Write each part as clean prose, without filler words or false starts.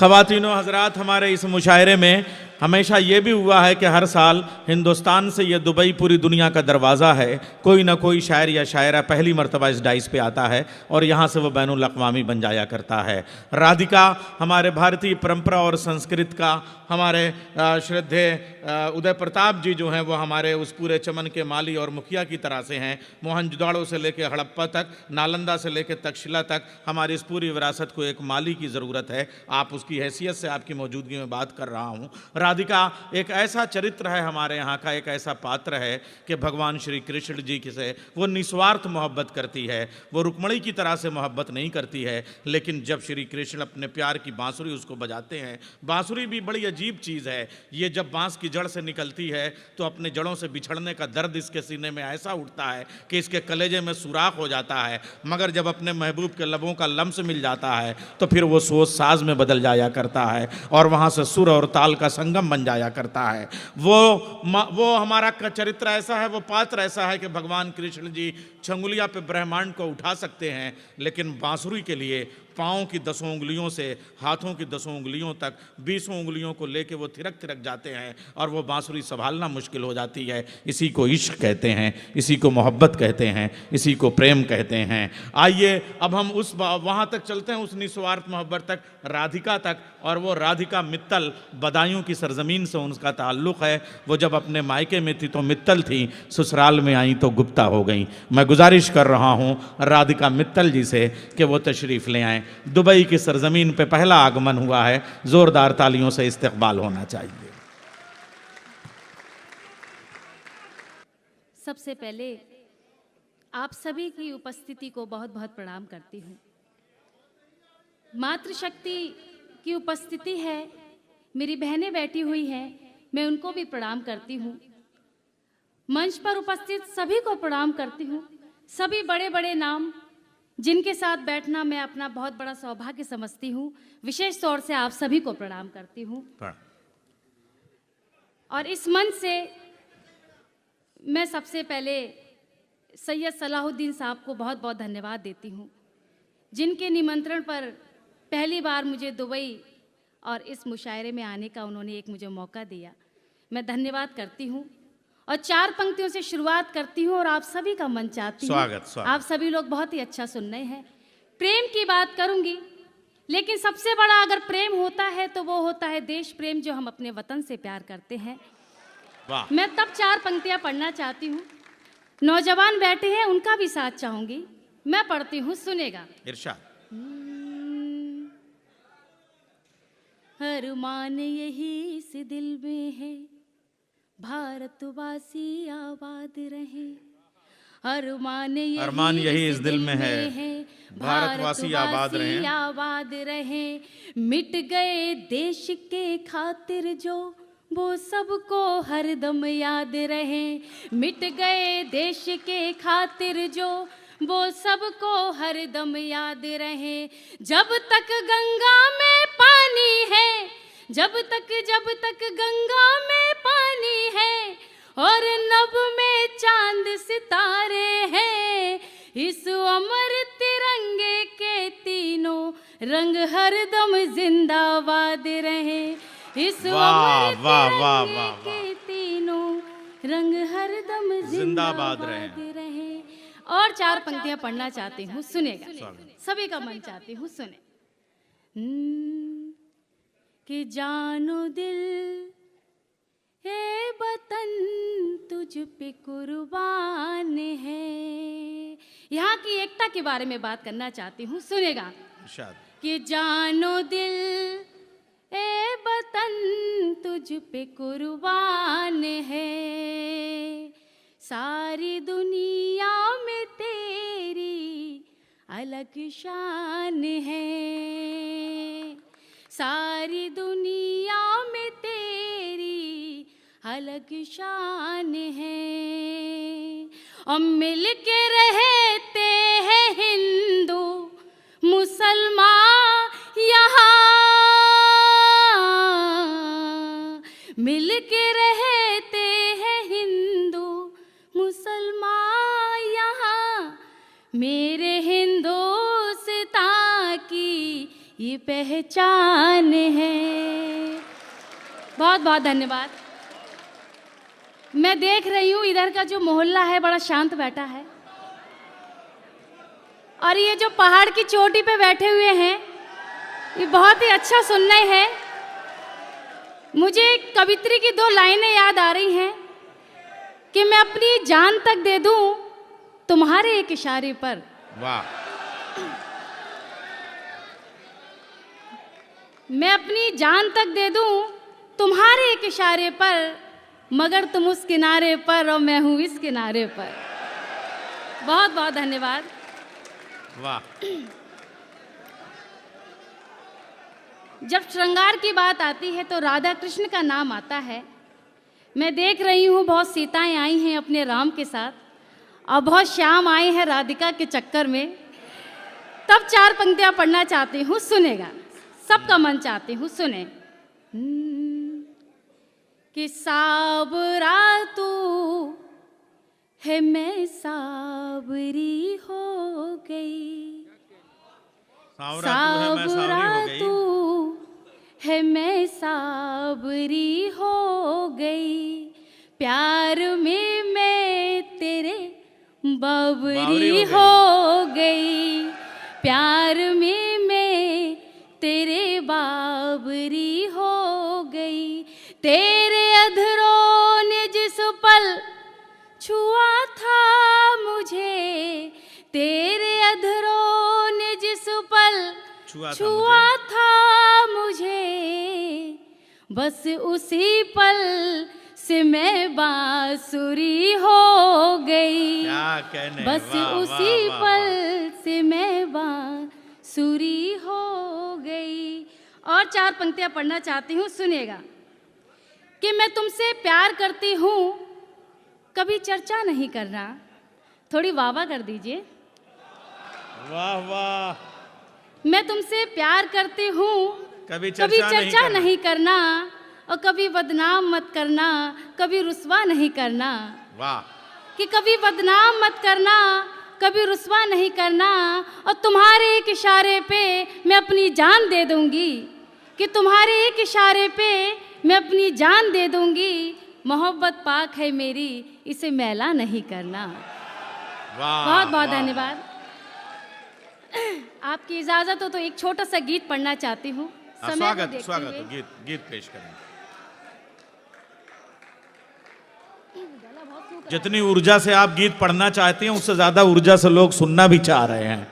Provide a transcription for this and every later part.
ख़वातीनो हज़रात, हमारे इस मुशायरे में हमेशा ये भी हुआ है कि हर साल हिंदुस्तान से ये दुबई पूरी दुनिया का दरवाज़ा है। कोई ना कोई शायर या शायरा पहली मरतबा इस डाइस पे आता है और यहाँ से वो बैनुल अक़वामी बन जाया करता है। राधिका हमारे भारतीय परंपरा और संस्कृत का, हमारे श्रद्धेय उदय प्रताप जी जो हैं वो हमारे उस पूरे चमन के माली और मुखिया की तरह से हैं। मोहनजोदाड़ो से लेकर हड़प्पा तक, नालंदा से लेकर तक्षशिला तक हमारी इस पूरी विरासत को एक माली की ज़रूरत है। आप उसकी हैसियत से आपकी मौजूदगी में बात कर रहा हूँ। राधिका एक ऐसा चरित्र है हमारे यहाँ का, एक ऐसा पात्र है कि भगवान श्री कृष्ण जी से वो निस्वार्थ मोहब्बत करती है। वो रुक्मणी की तरह से मोहब्बत नहीं करती है, लेकिन जब श्री कृष्ण अपने प्यार की बांसुरी उसको बजाते हैं, बांसुरी भी बड़ी अजीब चीज़ है। ये जब बांस की जड़ से निकलती है तो अपने जड़ों से बिछड़ने का दर्द इसके सीने में ऐसा उठता है कि इसके कलेजे में सुराख हो जाता है, मगर जब अपने महबूब के लबों का लम्स मिल जाता है तो फिर वो सोच साज में बदल जाया करता है और वहाँ से सुर और ताल का संगम बन जाया करता है। वो हमारा चरित्र ऐसा है, वो पात्र ऐसा है कि भगवान कृष्ण जी छंगुलिया पे ब्रह्मांड को उठा सकते हैं, लेकिन बांसुरी के लिए पाँव की 10 उंगलियों से हाथों की 10 उंगलियों तक 20 उंगलियों को लेके वो थिरक थिरक जाते हैं और वो बांसुरी संभालना मुश्किल हो जाती है। इसी को इश्क कहते हैं, इसी को मोहब्बत कहते हैं, इसी को प्रेम कहते हैं। आइए अब हम उस वहाँ तक चलते हैं, उस निस्वार्थ मोहब्बत तक, राधिका तक। और वो राधिका मित्तल, बदायूं की सरजमीन से उनका ताल्लुक़ है। वो जब अपने मायके में थी तो मित्तल थी, ससुराल में आई तो गुप्ता हो गई। मैं गुजारिश कर रहा हूँ राधिका मित्तल जी से कि वो तशरीफ़ ले आएँ। दुबई की सरजमीन पे पहला आगमन हुआ है, जोरदार तालियों से इस्तकबाल होना चाहिए। सबसे पहले आप सभी की उपस्थिति को बहुत बहुत प्रणाम करती हूँ। मातृशक्ति की उपस्थिति है, मेरी बहनें बैठी हुई हैं, मैं उनको भी प्रणाम करती हूँ। मंच पर उपस्थित सभी को प्रणाम करती हूँ। सभी बड़े बड़े नाम जिनके साथ बैठना मैं अपना बहुत बड़ा सौभाग्य समझती हूँ, विशेष तौर से आप सभी को प्रणाम करती हूँ। और इस मंच से मैं सबसे पहले सैयद सलाहुद्दीन साहब को बहुत बहुत धन्यवाद देती हूँ, जिनके निमंत्रण पर पहली बार मुझे दुबई और इस मुशायरे में आने का उन्होंने एक मुझे मौका दिया। मैं धन्यवाद करती हूँ और 4 पंक्तियों से शुरुआत करती हूँ और आप सभी का मन चाहती हूँ। स्वागत। आप सभी लोग बहुत ही अच्छा सुन रहे हैं। प्रेम की बात करूँगी, लेकिन सबसे बड़ा अगर प्रेम होता है तो वो होता है देश प्रेम, जो हम अपने वतन से प्यार करते हैं। वाह। मैं तब 4 पंक्तियाँ पढ़ना चाहती हूँ। नौजवान बैठे हैं, उनका भी साथ चाहूँगी। मैं पढ़ती हूँ, सुनेगा। इरशाद। अरमान यही इस दिल में है, भारतवासी आबाद रहे। अरमान यही इस दिल में है, भारतवासी आबाद रहे। मिट गए देश के खातिर जो, वो सबको हरदम याद रहे। मिट गए देश के खातिर जो, वो सबको हरदम याद रहे। जब तक गंगा में पानी है, जब तक गंगा में पानी है और नभ में चांद सितारे हैं, इस अमर तिरंगे के तीनों रंग हरदम जिंदाबाद रहे। इस अमर तिरंगे के तीनों रंग हरदम जिंदाबाद रहे। और 4 पंक्तियां पढ़ना चाहती हूँ, सुनेगा। सभी का मन चाहती हूँ, सुने। कि जानो दिल है वतन तुझ पे कुर्बान है। यहाँ की एकता के बारे में बात करना चाहती हूँ, सुनेगा। कि जानो दिल ए वतन तुझ पे कुर्बान है, सारी दुनिया में तेरी अलग शान है। सारी दुनिया में तेरी अलग शान है। और मिल के रहते हैं हिंदू मुसलमान यहाँ, मिल के रहते हैं हिंदू मुसलमान यहाँ। मेरे हिंदुस्तान की ये पहचान है। बहुत बहुत धन्यवाद। मैं देख रही हूँ इधर का जो मोहल्ला है बड़ा शांत बैठा है, और ये जो पहाड़ की चोटी पे बैठे हुए हैं ये बहुत ही अच्छा सुन रहे हैं। मुझे कवित्री की 2 लाइनें याद आ रही हैं कि मैं अपनी जान तक दे दूं तुम्हारे एक इशारे पर। वाह। मैं अपनी जान तक दे दूं तुम्हारे एक इशारे पर, मगर तुम उस किनारे पर और मैं हूं इस किनारे पर। बहुत बहुत धन्यवाद। वाह। जब श्रृंगार की बात आती है तो राधा कृष्ण का नाम आता है। मैं देख रही हूँ बहुत सीताएं आई हैं अपने राम के साथ, और बहुत श्याम आए हैं राधिका के चक्कर में। तब 4 पंक्तियां पढ़ना चाहती हूँ, सुनेगा, सबका मन चाहती हूँ सुने। कि साबरा तू है मैं साबरी हो गई, साबरा तू है मैं साबरी हो गई, प्यार में मैं तेरे बाबरी हो गई, प्यार में मैं तेरे बाबरी हो गई। तेरे अधरों ने जिस पल छुआ था मुझे, तेरे अधरों ने जिस पल छुआ था मुझे, बस उसी पल से मैं बांसुरी हो गई। क्या कहने, बस वाह, उसी वाह, पल वाह। से मैं बांसुरी हो गई। और 4 पंक्तियां पढ़ना चाहती हूँ, सुनेगा। कि मैं तुमसे प्यार करती हूँ, कभी चर्चा नहीं करना। थोड़ी वाह कर दीजिए। वाह वाह। मैं तुमसे प्यार करती हूँ, कभी चर्चा नहीं करना, और कभी बदनाम मत करना, कभी रुस्वा नहीं करना। वाह। कि कभी बदनाम मत करना, कभी रुस्वा नहीं करना, और तुम्हारे एक इशारे पे मैं अपनी जान दे दूंगी, कि तुम्हारे एक इशारे पे मैं अपनी जान दे दूंगी। मोहब्बत पाक है मेरी, इसे मैला नहीं करना। वाह, बहुत बहुत वाह। धन्यवाद। आपकी इजाजत हो तो एक छोटा सा गीत पढ़ना चाहती हूँ। स्वागत स्वागत, गीत पेश करें। जितनी ऊर्जा से आप गीत पढ़ना चाहते हैं उससे ज्यादा ऊर्जा से लोग सुनना भी चाह रहे हैं।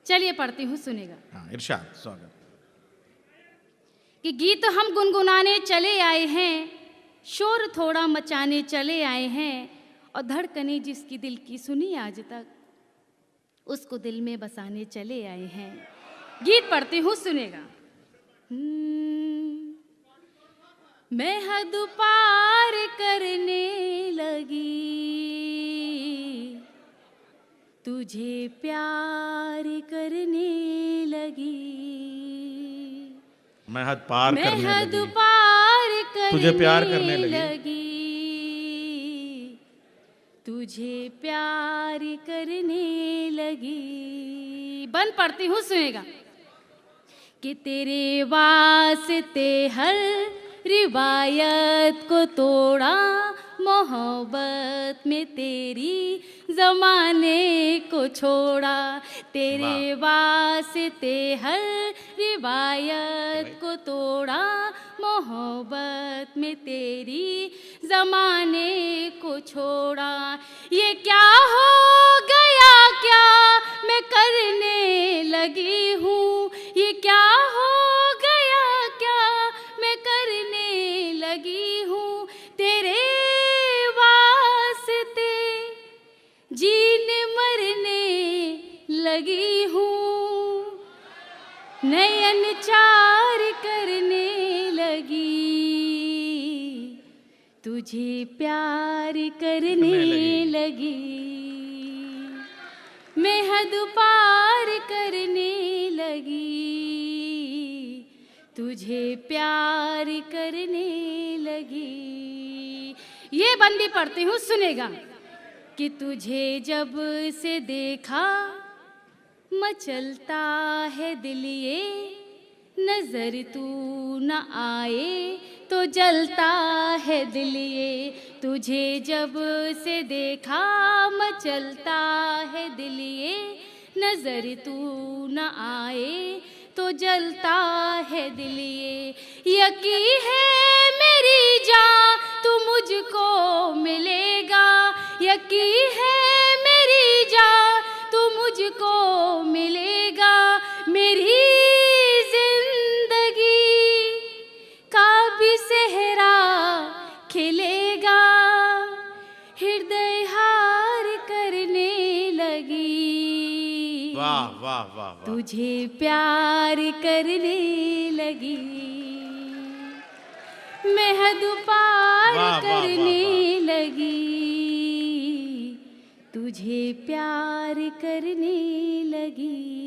चलिए पढ़ती हूँ, सुनेगा। हाँ, इरशाद, स्वागत। कि गीत हम गुनगुनाने चले आए हैं, शोर थोड़ा मचाने चले आए हैं, और धड़कने जिसकी दिल की सुनी आज तक, उसको दिल में बसाने चले आए हैं। गीत पढ़ती हूँ, सुनेगा। मैं हद पार करने लगी, तुझे प्यार करने लगी। मैं हद पार करने लगी, हद पार करने तुझे प्यार करने लगी, तुझे प्यार करने लगी। बंद पढ़ती हूँ, सुनेगा। कि तेरे वास्ते हर रिवायत को तोड़ा, मोहब्बत में तेरी जमाने को छोड़ा। तेरे वास्ते हर रिवायत को तोड़ा, मोहब्बत में तेरी जमाने को छोड़ा। ये क्या हो गया, क्या मैं करने लगी हूँ, ये क्या हो गया, क्या मैं करने लगी हूँ। तेरे वास्ते जीने मरने लगी हूँ, नयन चार करने लगी, तुझे प्यार करने लगी। मैं हद पार करने लगी, तुझे प्यार करने लगी। ये बंदी पढ़ती हूँ, सुनेगा। कि तुझे जब से देखा मचलता है दिल ये, नजर तू न आए तो जलता है दिल ये। तुझे जब से देखा मचलता है दिल ये, नजर तू न आए तो जलता है दिल ये। यकीन है मेरी जान तू मुझको मिलेगा, यकीन है मेरी जान तू मुझको मिलेगा। मेरी जिंदगी का भी सेहरा खिलेगा, हृदय हार करने लगी। वाह वाह वाह वाह। तुझे प्यार करने लगी, मैं हद पार वाह, वाह, करने वाह, वाह। लगी। तुझे प्यार करने लगी।